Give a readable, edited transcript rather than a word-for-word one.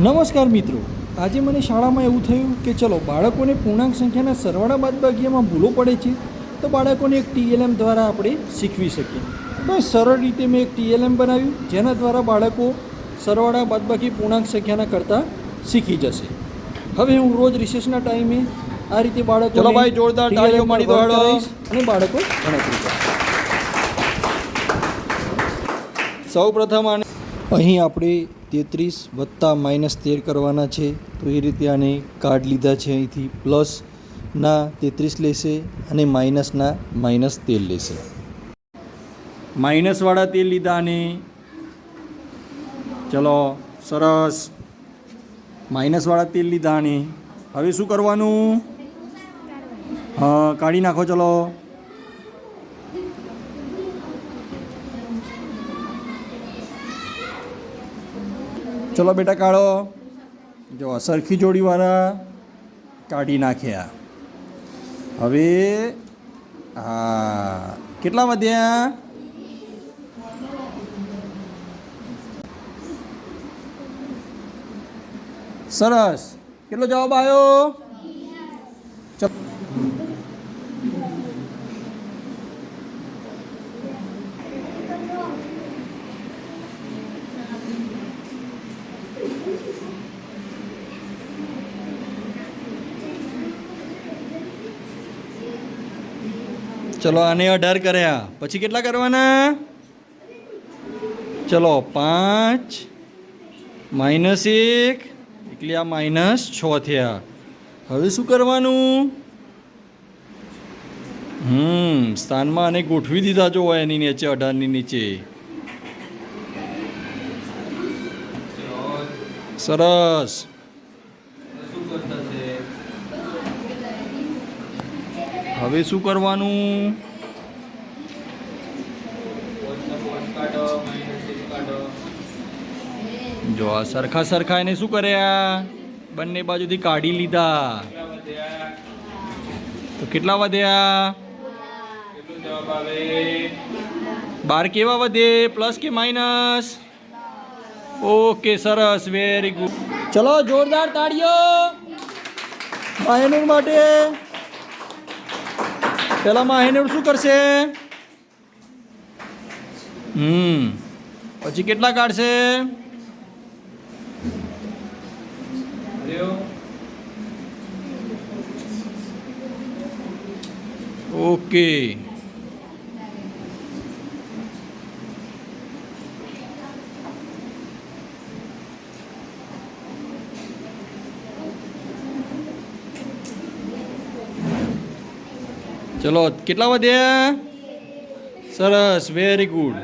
નમસ્કાર મિત્રો, આજે મને શાળામાં એવું થયું કે ચલો બાળકોને પૂર્ણાંક સંખ્યાના સરવાળા બાદબાકીમાં ભૂલો પડે છે તો બાળકોને એક TLM દ્વારા આપણે શીખવી શકીએ. તો એ સરળ રીતે મેં એક TLM બનાવ્યું જેના દ્વારા બાળકો સરવાળા બાદબાકી પૂર્ણાંક સંખ્યાના કરતાં શીખી જશે. હવે હું રોજ રિસેસના ટાઈમે આ રીતે બાળકો ચલો ભાઈ જોરદાર તાળીઓ મારી દો અને બાળકો ગણતરી કરશે. સૌપ્રથમ આને અહીં આપણે 33 વત્તા -13 કરવાના છે. તો એ રીતે આને કાર્ડ લીધા છે. અહીંથી પ્લસના 33 લેશે અને માઇનસના -13 લેશે. માઇનસવાળા તેલ લીધા અને ચલો સરસ માઇનસવાળા તેલ લીધા અને હવે શું કરવાનું? હા, કાઢી નાખો. ચલો ચલો બેટા કાઢો. જો સરખી જોડીવાળા કાઢી નાખ્યા. હવે હા, કેટલા વધ્યા? સરસ. કેટલો જવાબ આવ્યો? ચલો આને 18 કર્યા પછી કેટલા કરવાના? ચલો 5 -1 એટલે આ -6 થયા. હવે શું કરવાનું? સ્થાનમાં આને ગોઠવી દીધા જો એની નીચે 18ની નીચે. સરસ. હવે શું કરવાનું? જો આ સરખા એને શું કર્યા? બંને બાજુથી કાઢી લીધા. તો કેટલા વધ્યા? 12 કેવા વધે? પ્લસ કે માઇનસ? ઓકે, સરસ, વેરી ગુડ. ચલો જોરદાર તાળીઓ માહેનૂર માટે. પેલા માહેનૂર શું કરશે? પછી કેટલા કાઢશે? ઓકે. ચલો કેટલા વધ્યા? સરસ, વેરી ગુડ.